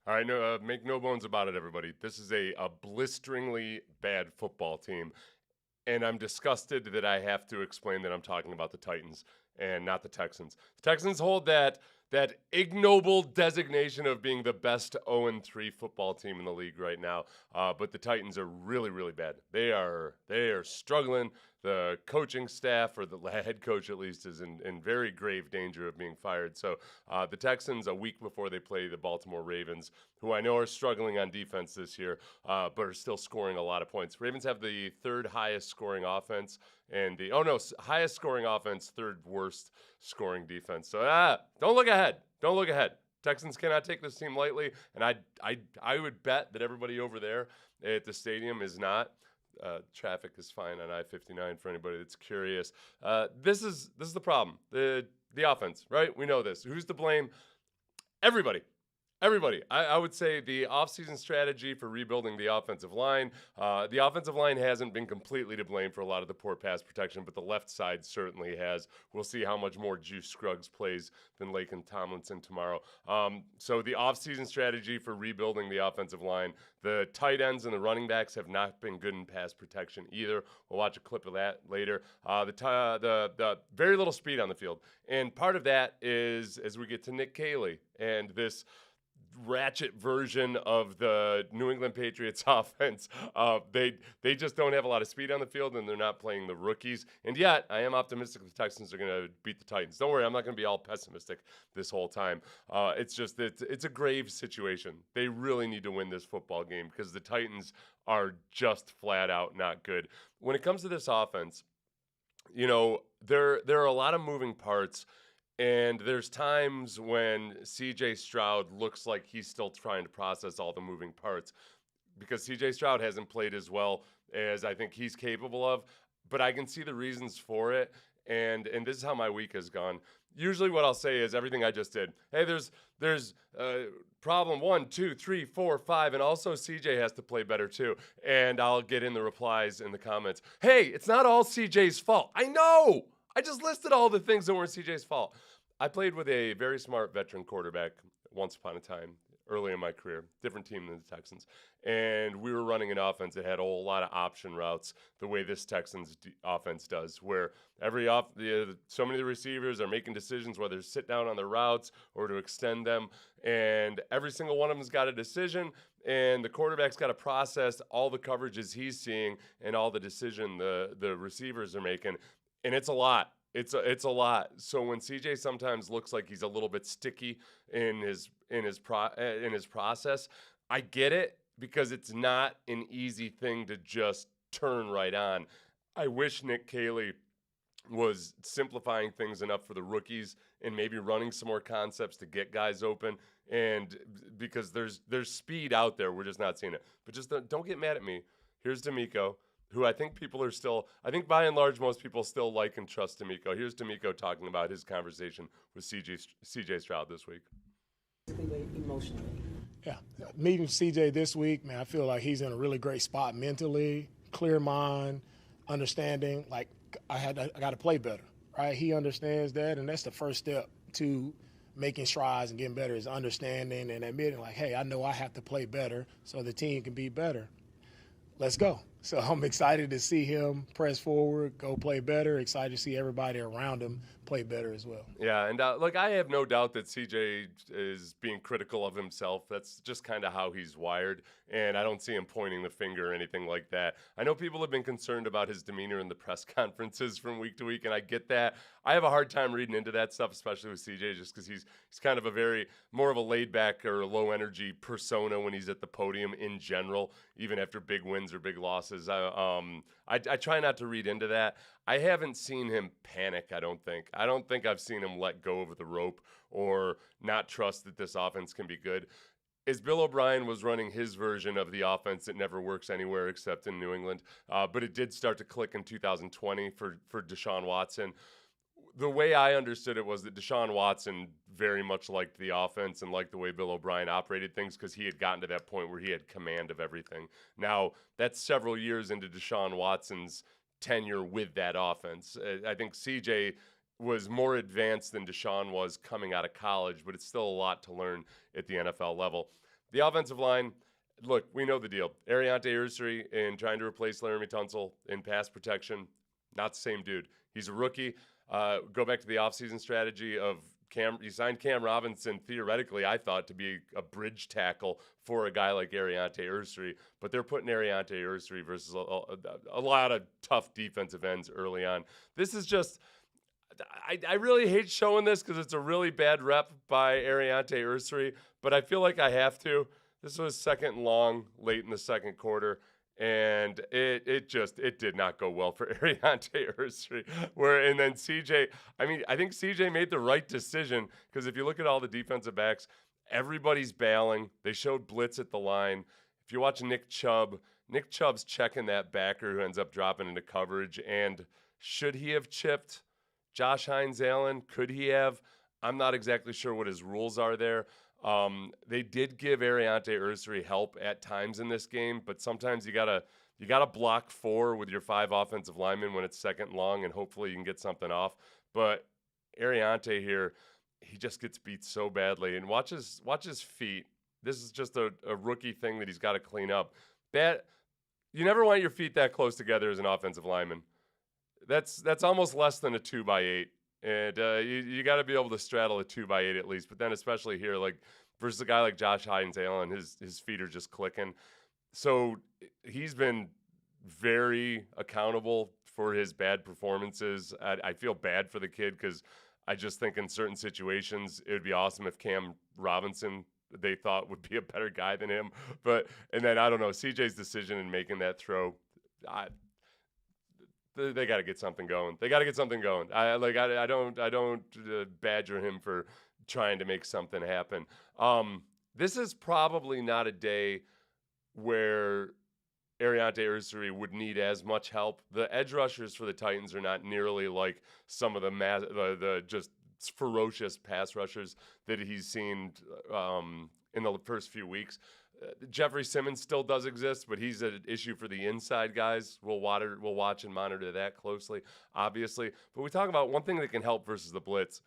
All right, no, make no bones about it, everybody. This is a blisteringly bad football team, and I'm disgusted that I have to explain that I'm talking about the Titans and not the Texans. The Texans hold that ignoble designation of being the best 0-3 football team in the league right now, but the Titans are really, really bad. They are struggling. The coaching staff, or the head coach at least, is in very grave danger of being fired. So the Texans, a week before they play the Baltimore Ravens, who I know are struggling on defense this year, but are still scoring a lot of points. Ravens have the third highest scoring offense and highest scoring offense, third worst scoring defense. So don't look ahead. Don't look ahead. Texans cannot take this team lightly, and I would bet that everybody over there at the stadium is not. Traffic is fine on I-59 for anybody that's curious. This is the problem. The offense, right? We know this. Who's to blame? Everybody. Everybody. I would say the offseason strategy for rebuilding the offensive line. The offensive line hasn't been completely to blame for a lot of the poor pass protection, but the left side certainly has. We'll see how much more Juice Scruggs plays than Laken Tomlinson tomorrow. So the offseason strategy for rebuilding the offensive line. The tight ends and the running backs have not been good in pass protection either. We'll watch a clip of that later. The very little speed on the field. And part of that is as we get to Nick Caley and this ratchet version of the New England Patriots offense. They just don't have a lot of speed on the field, and they're not playing the rookies. And yet, I am optimistic the Texans are going to beat the Titans. Don't worry, I'm not going to be all pessimistic this whole time. It's just that it's a grave situation. They really need to win this football game because the Titans are just flat out not good. When it comes to this offense, there are a lot of moving parts. And there's times when CJ Stroud looks like he's still trying to process all the moving parts because CJ Stroud hasn't played as well as I think he's capable of. But I can see the reasons for it. And this is how my week has gone. Usually what I'll say is everything I just did. Hey, there's problem 1, 2, 3, 4, 5, and also CJ has to play better too. And I'll get in the replies in the comments. Hey, it's not all CJ's fault. I know. I just listed all the things that weren't CJ's fault. I played with a very smart veteran quarterback once upon a time, early in my career, different team than the Texans. And we were running an offense that had a whole lot of option routes, the way this Texans offense does, where so many of the receivers are making decisions whether to sit down on their routes or to extend them. And every single one of them's got a decision, and the quarterback's got to process all the coverages he's seeing and all the decision the receivers are making. And it's a lot. It's a lot. So when CJ sometimes looks like he's a little bit sticky in his process, I get it because it's not an easy thing to just turn right on. I wish Nick Caley was simplifying things enough for the rookies and maybe running some more concepts to get guys open. And because there's speed out there, we're just not seeing it. But just don't get mad at me. Here's D'Amico, who I think I think by and large, most people still like and trust D'Amico. Here's D'Amico talking about his conversation with CJ Stroud this week. Emotionally. Yeah, meeting CJ this week, man, I feel like he's in a really great spot mentally, clear mind, understanding, like I got to play better, right? He understands that, and that's the first step to making strides and getting better is understanding and admitting, like, hey, I know I have to play better so the team can be better. Let's go. So I'm excited to see him press forward, go play better, excited to see everybody around him play better as well. Yeah, and look, I have no doubt that CJ is being critical of himself. That's just kind of how he's wired, and I don't see him pointing the finger or anything like that. I know people have been concerned about his demeanor in the press conferences from week to week, and I get that. I have a hard time reading into that stuff, especially with CJ, just because he's kind of more of a laid-back or low-energy persona when he's at the podium in general, even after big wins or big losses. I try not to read into that. I haven't seen him panic, I don't think. I don't think I've seen him let go of the rope or not trust that this offense can be good. As Bill O'Brien was running his version of the offense that never works anywhere except in New England, but it did start to click in 2020 for Deshaun Watson. The way I understood it was that Deshaun Watson very much liked the offense and liked the way Bill O'Brien operated things because he had gotten to that point where he had command of everything. Now, that's several years into Deshaun Watson's tenure with that offense. I think CJ was more advanced than Deshaun was coming out of college, but it's still a lot to learn at the NFL level. The offensive line, look, we know the deal. Ariante Ursery in trying to replace Laramie Tunsil in pass protection, not the same dude. He's a rookie. Go back to the offseason strategy of you signed Cam Robinson, theoretically, I thought, to be a bridge tackle for a guy like Ariante Ursery, but they're putting Ariante Ursery versus a lot of tough defensive ends early on. This is just, I really hate showing this because it's a really bad rep by Ariante Ursery, but I feel like I have to. This was second and long late in the second quarter. And it did not go well for Ariante Ursery. And then CJ, I think CJ made the right decision because if you look at all the defensive backs, everybody's bailing. They showed blitz at the line. If you watch Nick Chubb's checking that backer who ends up dropping into coverage. And should he have chipped Josh Hines-Allen? Could he have? I'm not exactly sure what his rules are there. They did give Ariante Ursery help at times in this game, but sometimes you gotta block 4 with your 5 offensive linemen when it's second and long, and hopefully you can get something off. But Ariante here, he just gets beat so badly. And watch his feet. This is just a rookie thing that he's got to clean up. You never want your feet that close together as an offensive lineman. That's almost less than a 2x8. And you got to be able to straddle a 2x8 at least. But then especially here, like versus a guy like Josh Hines-Allen, his feet are just clicking. So he's been very accountable for his bad performances. I feel bad for the kid because I just think in certain situations it would be awesome if Cam Robinson they thought would be a better guy than him. And then I don't know, CJ's decision in making that throw. They got to get something going. I don't badger him for trying to make something happen. This is probably not a day where Ariante Ursery would need as much help. The edge rushers for the Titans are not nearly like some of the just ferocious pass rushers that he's seen in the first few weeks. Jeffrey Simmons still does exist, but he's an issue for the inside guys. We'll watch and monitor that closely, obviously. But we talk about one thing that can help versus the blitz.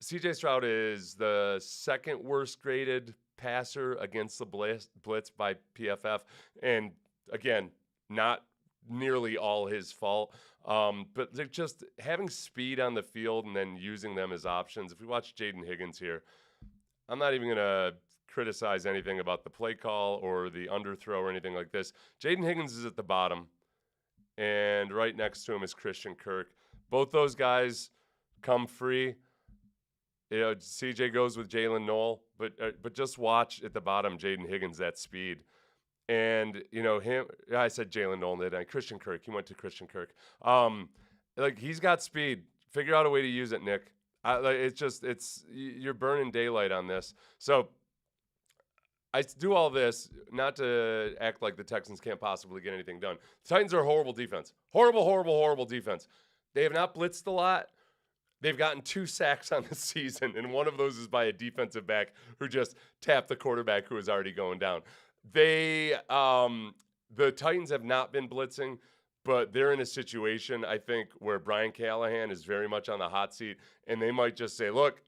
CJ Stroud is the second worst graded passer against the blitz by PFF. And again, not nearly all his fault. But they're just having speed on the field and then using them as options. If we watch Jaden Higgins here, I'm not even going to criticize anything about the play call or the underthrow or anything like this. Jaden Higgins is at the bottom, and right next to him is Christian Kirk. Both those guys come free. CJ goes with Jalen Noel, but just watch at the bottom Jaden Higgins, that speed. And, him, I said Jalen Noel, didn't I? Christian Kirk. He went to Christian Kirk. He's got speed. Figure out a way to use it, Nick. You're burning daylight on this. So I do all this not to act like the Texans can't possibly get anything done. The Titans are a horrible defense. Horrible defense. They have not blitzed a lot. They've gotten 2 sacks on the season, and one of those is by a defensive back who just tapped the quarterback who was already going down. The Titans have not been blitzing, but they're in a situation, I think, where Brian Callahan is very much on the hot seat, and they might just say, look,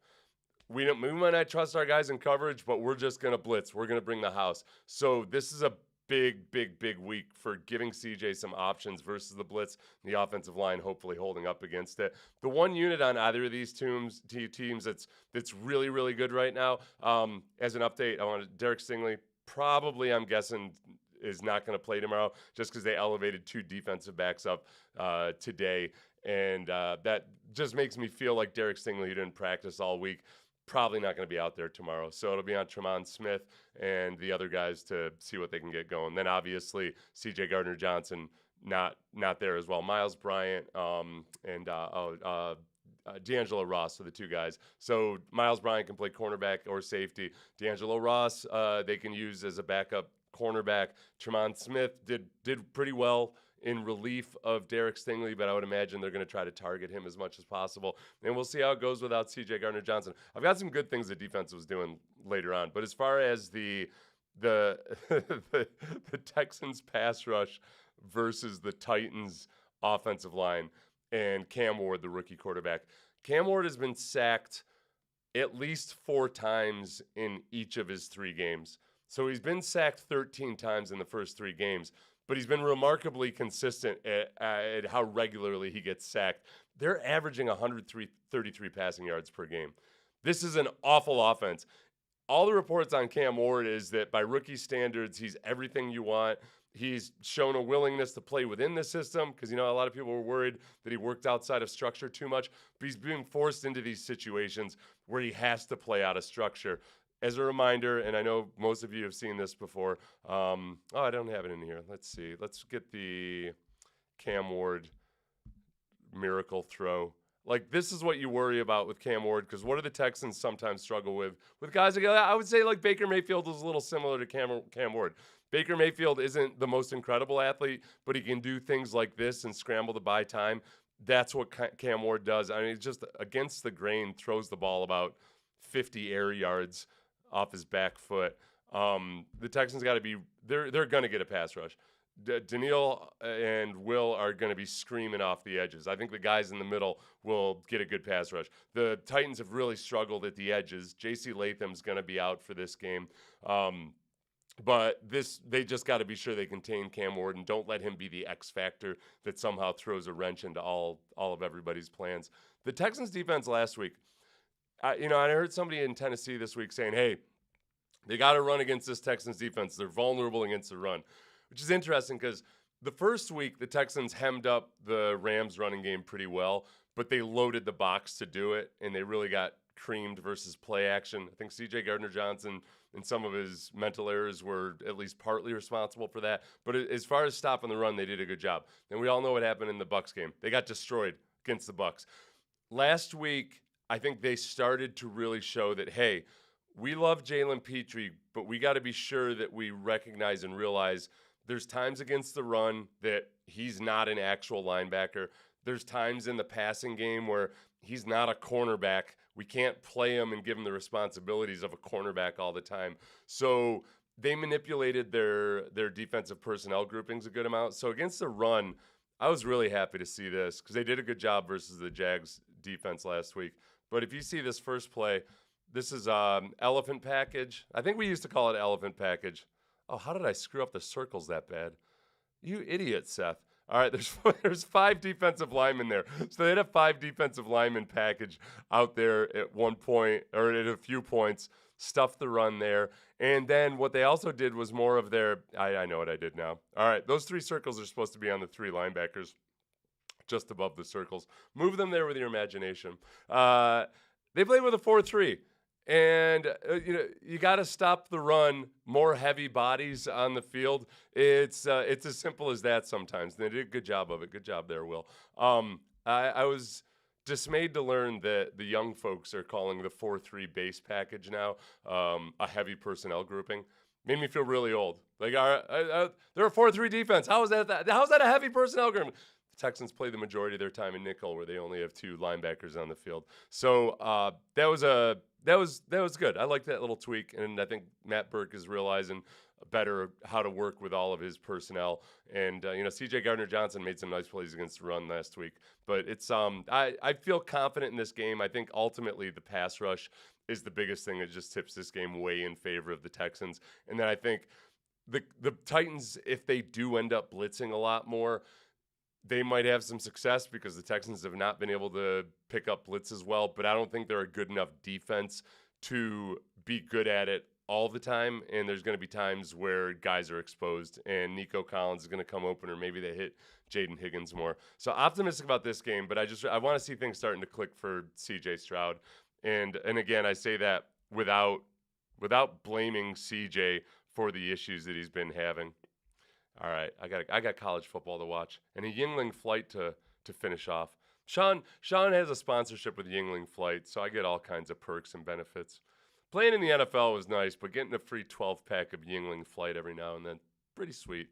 we might not trust our guys in coverage, but we're just going to blitz. We're going to bring the house. So this is a big week for giving CJ some options versus the blitz. The offensive line hopefully holding up against it. The one unit on either of these teams that's really, really good right now, as an update, I want Derek Stingley, probably, I'm guessing, is not going to play tomorrow just because they elevated 2 defensive backs up today. And that just makes me feel like Derek Stingley, who didn't practice all week, probably not going to be out there tomorrow. So it'll be on Tremont Smith and the other guys to see what they can get going. Then obviously CJ Gardner-Johnson not there as well. Miles Bryant and D'Angelo Ross are the 2 guys. So Miles Bryant can play cornerback or safety. D'Angelo Ross they can use as a backup cornerback. Tremont Smith did pretty well in relief of Derek Stingley, but I would imagine they're going to try to target him as much as possible. And we'll see how it goes without CJ Gardner-Johnson. I've got some good things the defense was doing later on, but as far as the Texans pass rush versus the Titans offensive line and Cam Ward, the rookie quarterback, Cam Ward has been sacked at least 4 times in each of his 3 games. So he's been sacked 13 times in the first 3 games, but he's been remarkably consistent at how regularly he gets sacked. They're averaging 133 passing yards per game. This is an awful offense. All the reports on Cam Ward is that by rookie standards, he's everything you want. He's shown a willingness to play within the system because, a lot of people were worried that he worked outside of structure too much, but he's being forced into these situations where he has to play out of structure. As a reminder, and I know most of you have seen this before. I don't have it in here. Let's see. Let's get the Cam Ward miracle throw. Like, this is what you worry about with Cam Ward, because what do the Texans sometimes struggle with guys like, I would say, like, Baker Mayfield is a little similar to Cam Ward. Baker Mayfield isn't the most incredible athlete, but he can do things like this and scramble to buy time. That's what Cam Ward does. I mean, he's just against the grain, throws the ball about 50 air yards off his back foot. The Texans got to be – they're going to get a pass rush. Daniil and Will are going to be screaming off the edges. I think the guys in the middle will get a good pass rush. The Titans have really struggled at the edges. J.C. Latham's going to be out for this game. But they just got to be sure they contain Cam Ward and don't let him be the X factor that somehow throws a wrench into all of everybody's plans. The Texans defense last week, I heard somebody in Tennessee this week saying, hey, they got to run against this Texans defense. They're vulnerable against the run, which is interesting because the first week the Texans hemmed up the Rams running game pretty well, but they loaded the box to do it, and they really got creamed versus play action. I think C.J. Gardner-Johnson and some of his mental errors were at least partly responsible for that. But as far as stopping the run, they did a good job. And we all know what happened in the Bucs game. They got destroyed against the Bucs. Last week, I think they started to really show that, hey, we love Jalen Petrie, but we got to be sure that we recognize and realize there's times against the run that he's not an actual linebacker. There's times in the passing game where he's not a cornerback. We can't play him and give him the responsibilities of a cornerback all the time. So they manipulated their defensive personnel groupings a good amount. So against the run, I was really happy to see this because they did a good job versus the Jags defense last week. But if you see this first play, this is elephant package. I think we used to call it elephant package. Oh, how did I screw up the circles that bad? You idiot, Seth. All right, there's 5 defensive linemen there. So they had a 5 defensive lineman package out there at one point, or at a few points, stuffed the run there. And then what they also did was more of their, I know what I did now. All right, those 3 circles are supposed to be on the 3 linebackers, just above the circles. Move them there with your imagination. They played with a 4-3. And you got to stop the run. More heavy bodies on the field. It's as simple as that. Sometimes they did a good job of it. Good job there, Will. I was dismayed to learn that the young folks are calling the 4-3 base package now a heavy personnel grouping. Made me feel really old. Like they're a 4-3 defense. How's that a heavy personnel grouping? The Texans play the majority of their time in nickel, where they only have 2 linebackers on the field. So that was good. I like that little tweak, and I think Matt Burke is realizing better how to work with all of his personnel. And C.J. Gardner-Johnson made some nice plays against the run last week. But it's I feel confident in this game. I think ultimately the pass rush is the biggest thing that just tips this game way in favor of the Texans. And then I think the Titans, if they do end up blitzing a lot more, they might have some success because the Texans have not been able to pick up blitz as well, but I don't think they're a good enough defense to be good at it all the time, and there's going to be times where guys are exposed, and Nico Collins is going to come open, or maybe they hit Jaden Higgins more. So optimistic about this game, but I want to see things starting to click for C.J. Stroud, and again, I say that without blaming C.J. for the issues that he's been having. All right, I got college football to watch and a Yingling flight to finish off. Sean has a sponsorship with Yingling Flight, so I get all kinds of perks and benefits. Playing in the NFL was nice, but getting a free 12-pack of Yingling Flight every now and then, pretty sweet.